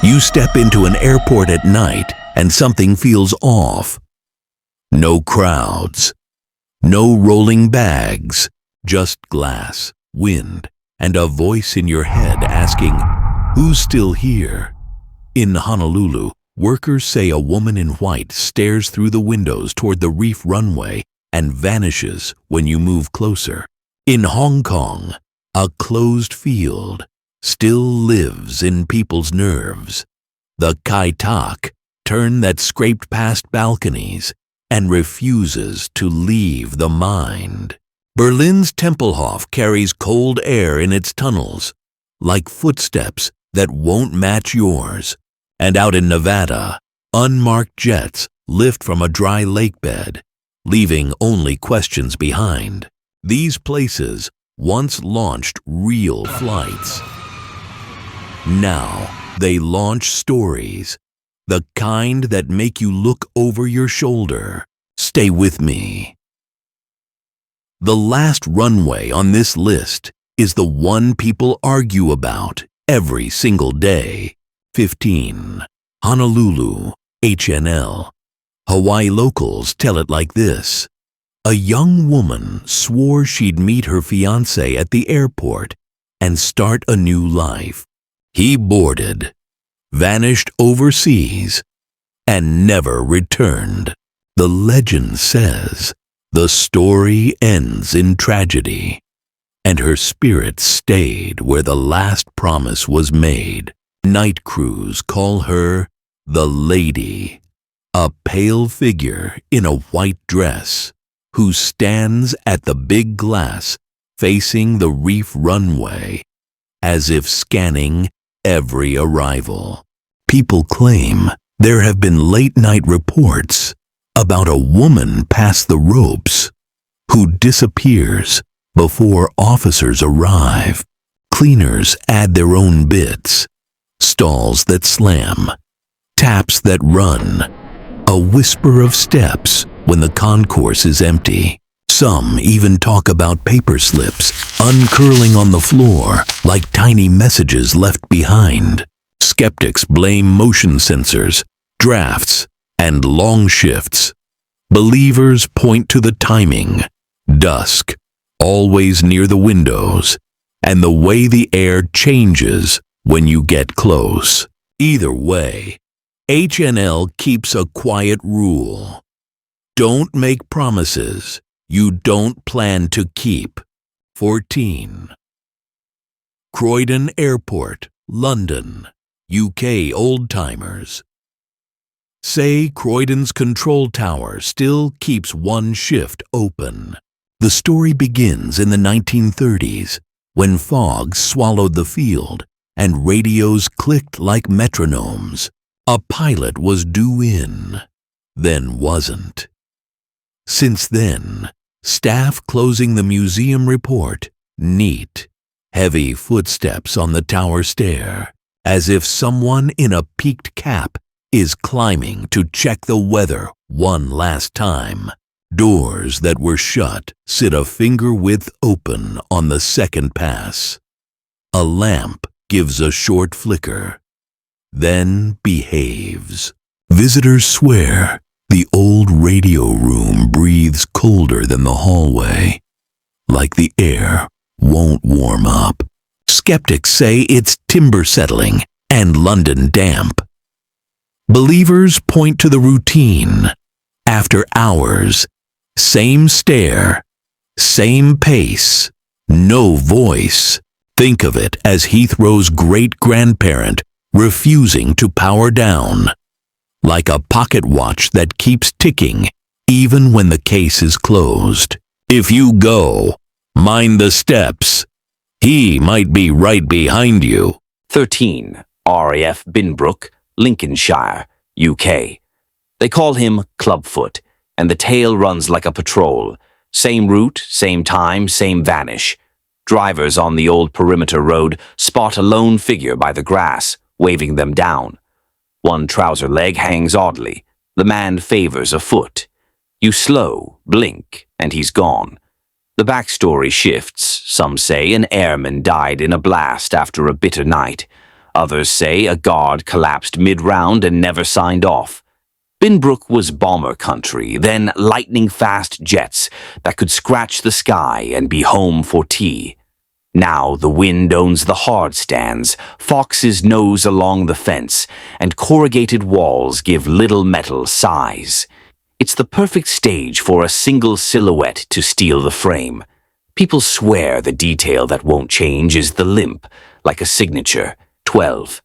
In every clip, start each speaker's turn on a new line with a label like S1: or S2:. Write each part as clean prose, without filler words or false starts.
S1: You step into an airport at night and something feels off. No crowds, no rolling bags, just glass, wind, and a voice in your head asking, "Who's still here?" In Honolulu, workers say a woman in white stares through the windows toward the reef runway and vanishes when you move closer. In Hong Kong, a closed field still lives in people's nerves. The kai tak, turn that scraped past balconies and refuses to leave the mind. Berlin's Tempelhof carries cold air in its tunnels, like footsteps that won't match yours. And out in Nevada, unmarked jets lift from a dry lake bed, leaving only questions behind. These places once launched real flights. Now they launch stories, the kind that make you look over your shoulder. Stay with me. The last runway on this list is the one people argue about every single day. 15. Honolulu, HNL. Hawaii locals tell it like this. A young woman swore she'd meet her fiancé at the airport and start a new life. He boarded, vanished overseas, and never returned. The legend says the story ends in tragedy, and her spirit stayed where the last promise was made. Night crews call her the Lady, a pale figure in a white dress who stands at the big glass facing the reef runway as if scanning every arrival. People claim there have been late-night reports about a woman past the ropes who disappears before officers arrive. Cleaners add their own bits, stalls that slam, taps that run, a whisper of steps when the concourse is empty. Some even talk about paper slips uncurling on the floor like tiny messages left behind. Skeptics blame motion sensors, drafts, and long shifts. Believers point to the timing, dusk, always near the windows, and the way the air changes when you get close. Either way, HNL keeps a quiet rule. Don't make promises you don't plan to keep. 14. Croydon Airport, London, UK old-timers. Say Croydon's control tower still keeps one shift open. The story begins in the 1930s when fog swallowed the field and radios clicked like metronomes. A pilot was due in, then wasn't. Since then, staff closing the museum report neat, heavy footsteps on the tower stair, as if someone in a peaked cap is climbing to check the weather one last time. Doors that were shut sit a finger width open on the second pass. A lamp gives a short flicker, then behaves. Visitors swear the old radio room breathes colder than the hallway, like the air won't warm up. Skeptics say it's timber settling and London damp. Believers point to the routine. After hours, same stare, same pace, no voice. Think of it as Heathrow's great-grandparent refusing to power down, like a pocket watch that keeps ticking even when the case is closed. If you go, mind the steps. He might be right behind you.
S2: 13. RAF Binbrook, Lincolnshire, UK. They call him Clubfoot, and the tale runs like a patrol. Same route, same time, same vanish. Drivers on the old perimeter road spot a lone figure by the grass, waving them down. One trouser leg hangs oddly. The man favors a foot. You slow, blink, and he's gone. The backstory shifts. Some say an airman died in a blast after a bitter night. Others say a guard collapsed mid-round and never signed off. Binbrook was bomber country, then lightning-fast jets that could scratch the sky and be home for tea. Now the wind owns the hard stands, foxes nose along the fence, and corrugated walls give little metal size. It's the perfect stage for a single silhouette to steal the frame. People swear the detail that won't change is the limp, like a signature. 12.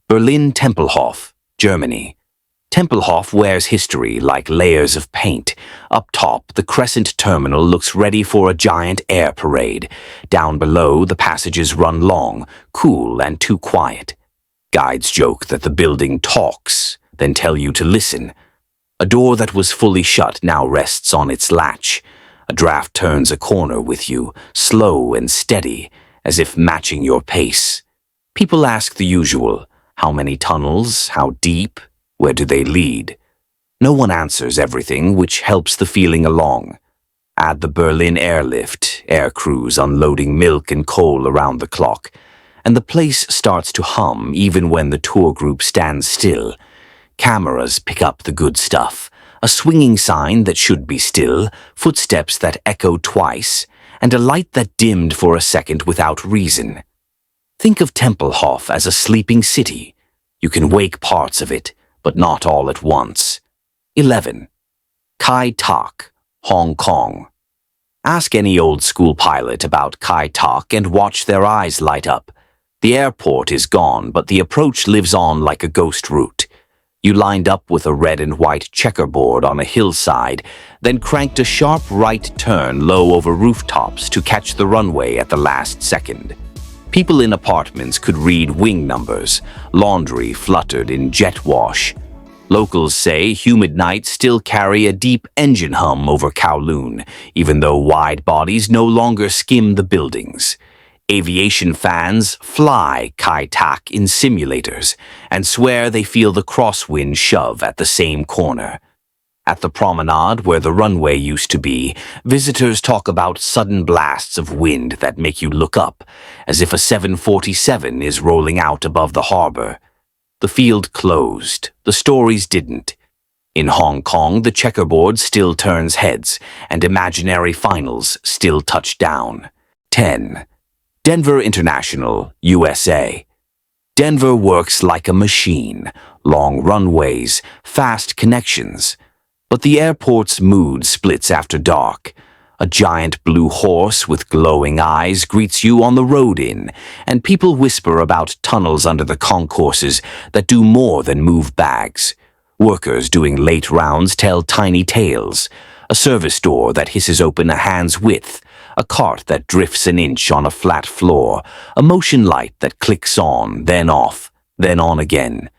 S2: Berlin Tempelhof, Germany. Tempelhof wears history like layers of paint. Up top, the Crescent Terminal looks ready for a giant air parade. Down below, the passages run long, cool, and too quiet. Guides joke that the building talks, then tell you to listen. A door that was fully shut now rests on its latch. A draft turns a corner with you, slow and steady, as if matching your pace. People ask the usual: how many tunnels, how deep, where do they lead? No one answers everything, which helps the feeling along. Add the Berlin airlift, air crews unloading milk and coal around the clock, and the place starts to hum even when the tour group stands still. Cameras pick up the good stuff. A swinging sign that should be still, footsteps that echo twice, and a light that dimmed for a second without reason. Think of Tempelhof as a sleeping city. You can wake parts of it, but not all at once. 11. Kai Tak, Hong Kong. Ask any old school pilot about Kai Tak and watch their eyes light up. The airport is gone, but the approach lives on like a ghost route. You lined up with a red and white checkerboard on a hillside, then cranked a sharp right turn low over rooftops to catch the runway at the last second. People in apartments could read wing numbers. Laundry fluttered in jet wash. Locals say humid nights still carry a deep engine hum over Kowloon, even though wide bodies no longer skim the buildings. Aviation fans fly Kai Tak in simulators and swear they feel the crosswind shove at the same corner. At the promenade where the runway used to be, visitors talk about sudden blasts of wind that make you look up, as if a 747 is rolling out above the harbor. The field closed. The stories didn't. In Hong Kong, the checkerboard still turns heads, and imaginary finals still touch down. 10. Denver International, USA. Denver works like a machine. Long runways, fast connections. But the airport's mood splits after dark. A giant blue horse with glowing eyes greets you on the road in, and people whisper about tunnels under the concourses that do more than move bags. Workers doing late rounds tell tiny tales. A service door that hisses open a hand's width. A cart that drifts an inch on a flat floor. A motion light that clicks on, then off, then on again.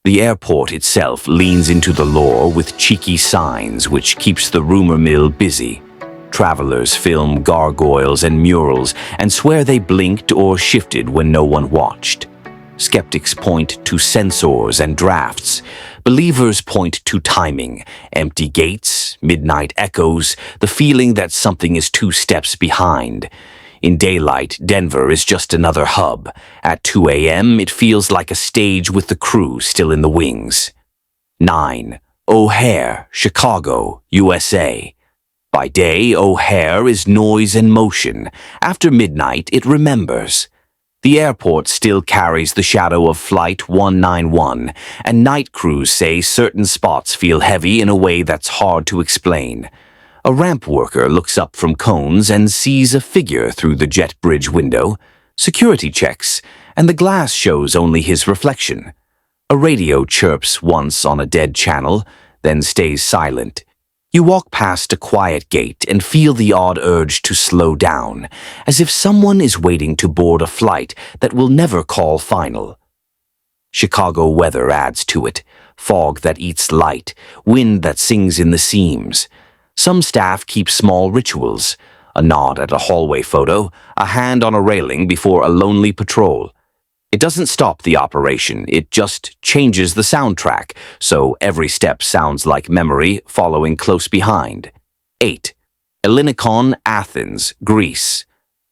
S2: The airport itself leans into the lore with cheeky signs which keeps the rumor mill busy. Travelers film gargoyles and murals and swear they blinked or shifted when no one watched. Skeptics point to sensors and drafts. Believers point to timing, empty gates, midnight echoes, the feeling that something is 2 steps behind. In daylight, Denver is just another hub. At 2 a.m., it feels like a stage with the crew still in the wings. 9. O'Hare, Chicago, USA. By day, O'Hare is noise and motion. After midnight, it remembers. The airport still carries the shadow of Flight 191, and night crews say certain spots feel heavy in a way that's hard to explain. A ramp worker looks up from cones and sees a figure through the jet bridge window. Security checks, and the glass shows only his reflection. A radio chirps once on a dead channel, then stays silent. You walk past a quiet gate and feel the odd urge to slow down, as if someone is waiting to board a flight that will never call final. Chicago weather adds to it. Fog that eats light, wind that sings in the seams. Some staff keep small rituals, a nod at a hallway photo, a hand on a railing before a lonely patrol. It doesn't stop the operation, it just changes the soundtrack, so every step sounds like memory following close behind. 8. Ellinikon, Athens, Greece.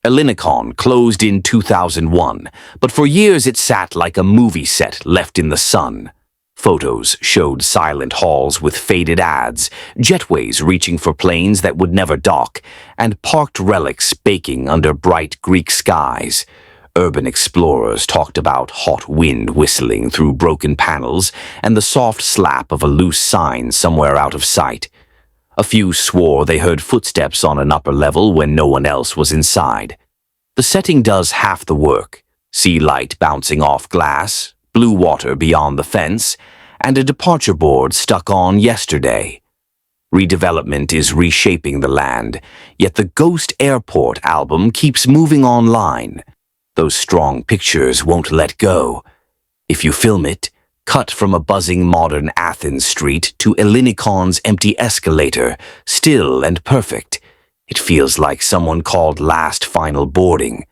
S2: Elinikon closed in 2001, but for years it sat like a movie set left in the sun. Photos showed silent halls with faded ads, jetways reaching for planes that would never dock, and parked relics baking under bright Greek skies. Urban explorers talked about hot wind whistling through broken panels and the soft slap of a loose sign somewhere out of sight. A few swore they heard footsteps on an upper level when no one else was inside. The setting does half the work: sea light bouncing off glass, blue water beyond the fence, and a departure board stuck on yesterday. Redevelopment is reshaping the land, yet the Ghost Airport album keeps moving online. Those strong pictures won't let go. If you film it, cut from a buzzing modern Athens street to Elinikon's empty escalator, still and perfect, it feels like someone called last final boarding.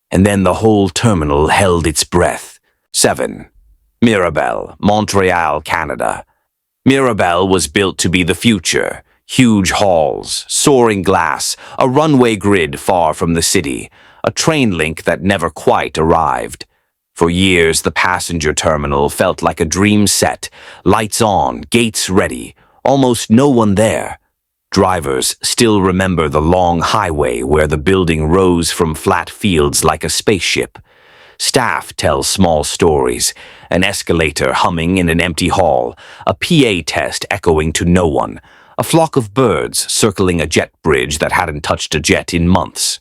S2: And then the whole terminal held its breath. 7. Mirabel, Montreal, Canada. Mirabel was built to be the future. Huge halls, soaring glass, a runway grid far from the city, a train link that never quite arrived. For years, the passenger terminal felt like a dream set, lights on, gates ready, almost no one there. Drivers still remember the long highway where the building rose from flat fields like a spaceship. Staff tell small stories, an escalator humming in an empty hall, a PA test echoing to no one, a flock of birds circling a jet bridge that hadn't touched a jet in months.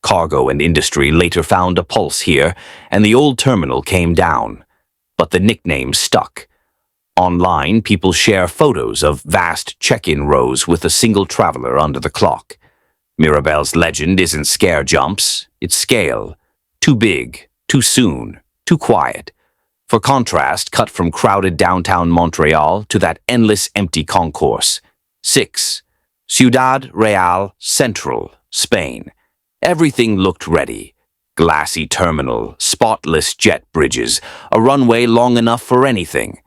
S2: Cargo and industry later found a pulse here, and the old terminal came down. But the nickname stuck. Online, people share photos of vast check-in rows with a single traveler under the clock. Mirabel's legend isn't scare jumps, it's scale. Too big, too soon, too quiet. For contrast, cut from crowded downtown Montreal to that endless empty concourse. 6. Ciudad Real, Central, Spain. Everything looked ready. Glassy terminal, spotless jet bridges, a runway long enough for anything.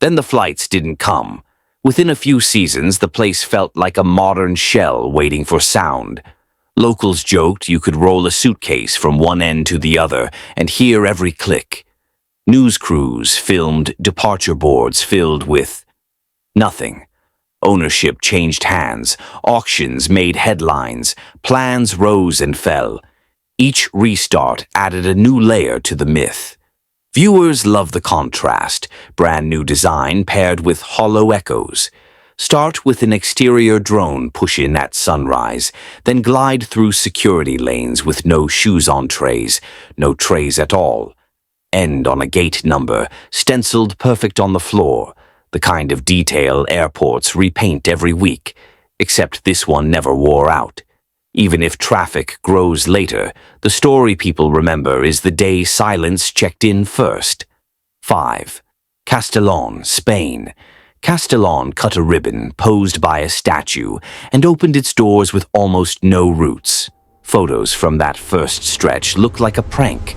S2: Then the flights didn't come. Within a few seasons, the place felt like a modern shell waiting for sound. Locals joked you could roll a suitcase from one end to the other and hear every click. News crews filmed departure boards filled with nothing. Ownership changed hands, auctions made headlines, plans rose and fell. Each restart added a new layer to the myth. Viewers love the contrast, brand new design paired with hollow echoes. Start with an exterior drone push-in at sunrise, then glide through security lanes with no shoes on trays, no trays at all. End on a gate number, stenciled perfect on the floor, the kind of detail airports repaint every week, except this one never wore out. Even if traffic grows later, the story people remember is the day silence checked in first. 5. Castellón, Spain. Castellón cut a ribbon posed by a statue and opened its doors with almost no routes. Photos from that first stretch look like a prank.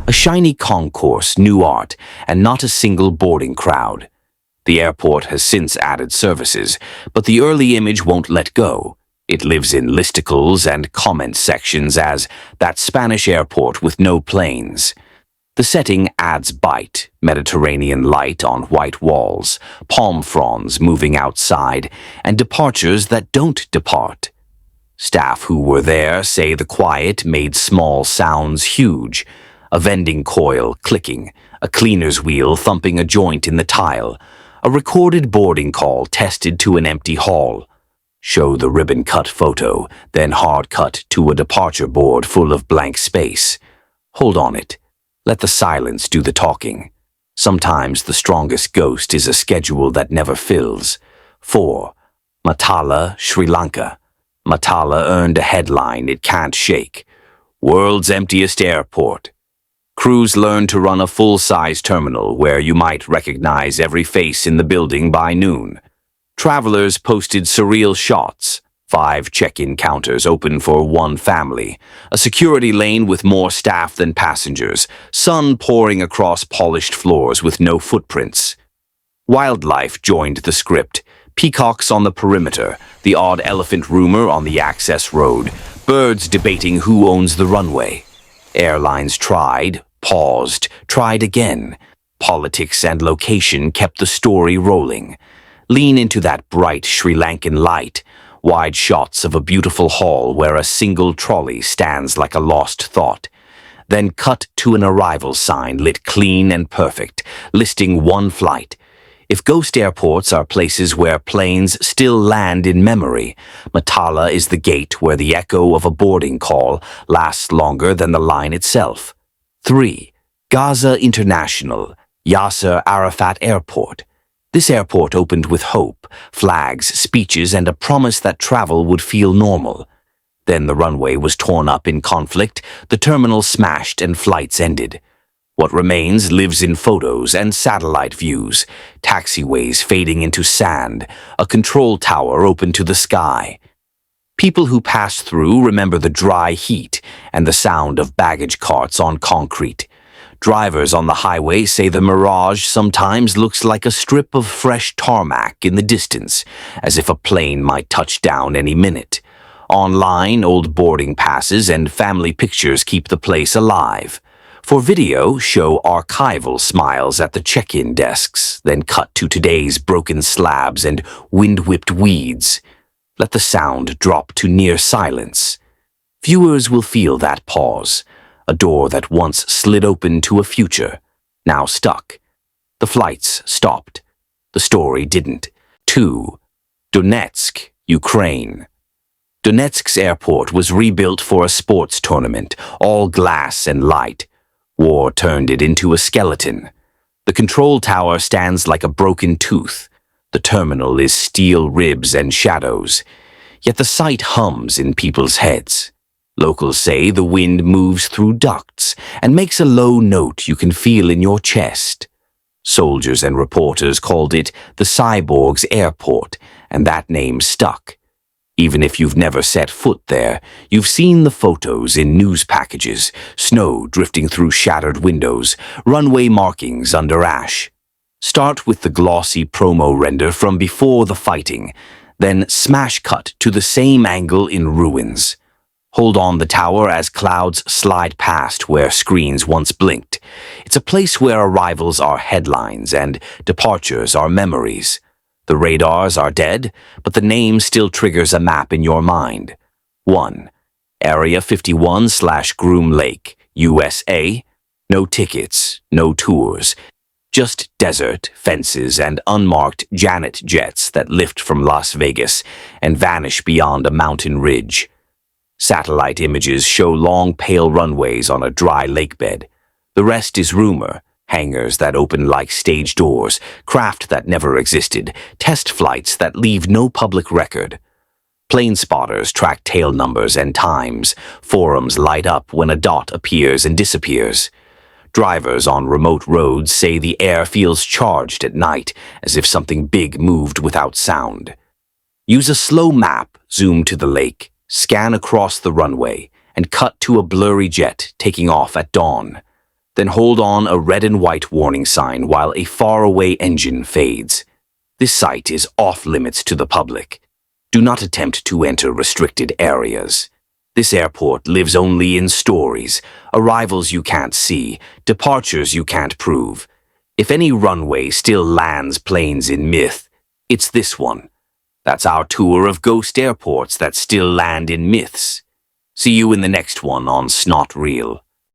S2: A shiny concourse, new art, and not a single boarding crowd. The airport has since added services, but the early image won't let go. It lives in listicles and comment sections as that Spanish airport with no planes. The setting adds bite, Mediterranean light on white walls, palm fronds moving outside, and departures that don't depart. Staff who were there say the quiet made small sounds huge. A vending coil clicking, a cleaner's wheel thumping a joint in the tile, a recorded boarding call tested to an empty hall. Show the ribbon-cut photo, then hard-cut to a departure board full of blank space. Hold on it. Let the silence do the talking. Sometimes the strongest ghost is a schedule that never fills. 4. Matala, Sri Lanka. Matala earned a headline it can't shake. World's emptiest airport. Crews learn to run a full-size terminal where you might recognize every face in the building by noon. Travelers posted surreal shots. 5 check-in counters open for one family. A security lane with more staff than passengers. Sun pouring across polished floors with no footprints. Wildlife joined the script. Peacocks on the perimeter, the odd elephant rumor on the access road, Birds debating who owns the runway. Airlines tried, paused, tried again. Politics and location kept the story rolling. Lean into that bright Sri Lankan light. Wide shots of a beautiful hall where a single trolley stands like a lost thought. Then cut to an arrival sign lit clean and perfect, listing one flight. If ghost airports are places where planes still land in memory, Matala is the gate where the echo of a boarding call lasts longer than the line itself. 3. Gaza International, Yasser Arafat Airport. This airport opened with hope, flags, speeches, and a promise that travel would feel normal. Then the runway was torn up in conflict, the terminal smashed, and flights ended. What remains lives in photos and satellite views, taxiways fading into sand, a control tower open to the sky. People who pass through remember the dry heat and the sound of baggage carts on concrete. Drivers on the highway say the mirage sometimes looks like a strip of fresh tarmac in the distance, as if a plane might touch down any minute. Online, old boarding passes and family pictures keep the place alive. For video, show archival smiles at the check-in desks, then cut to today's broken slabs and wind-whipped weeds. Let the sound drop to near silence. Viewers will feel that pause, a door that once slid open to a future, now stuck. The flights stopped. The story didn't. 2. Donetsk, Ukraine. Donetsk's airport was rebuilt for a sports tournament, all glass and light. War turned it into a skeleton. The control tower stands like a broken tooth. The terminal is steel ribs and shadows. Yet the sight hums in people's heads. Locals say the wind moves through ducts and makes a low note you can feel in your chest. Soldiers and reporters called it the Cyborg's Airport, and that name stuck. Even if you've never set foot there, you've seen the photos in news packages, snow drifting through shattered windows, runway markings under ash. Start with the glossy promo render from before the fighting, then smash cut to the same angle in ruins. Hold on the tower as clouds slide past where screens once blinked. It's a place where arrivals are headlines and departures are memories. The radars are dead, but the name still triggers a map in your mind. 1. Area 51/Groom Lake, USA. No tickets, no tours. Just desert, fences, and unmarked Janet jets that lift from Las Vegas and vanish beyond a mountain ridge. Satellite images show long, pale runways on a dry lakebed. The rest is rumor, hangars that open like stage doors, craft that never existed, test flights that leave no public record. Plane spotters track tail numbers and times. Forums light up when a dot appears and disappears. Drivers on remote roads say the air feels charged at night, as if something big moved without sound. Use a slow map, zoom to the lake, scan across the runway, and cut to a blurry jet taking off at dawn. Then hold on a red and white warning sign while a faraway engine fades. This site is off-limits to the public. Do not attempt to enter restricted areas. This airport lives only in stories, arrivals you can't see, departures you can't prove. If any runway still lands planes in myth, it's this one. That's our tour of ghost airports that still land in myths. See you in the next one on Snot Real.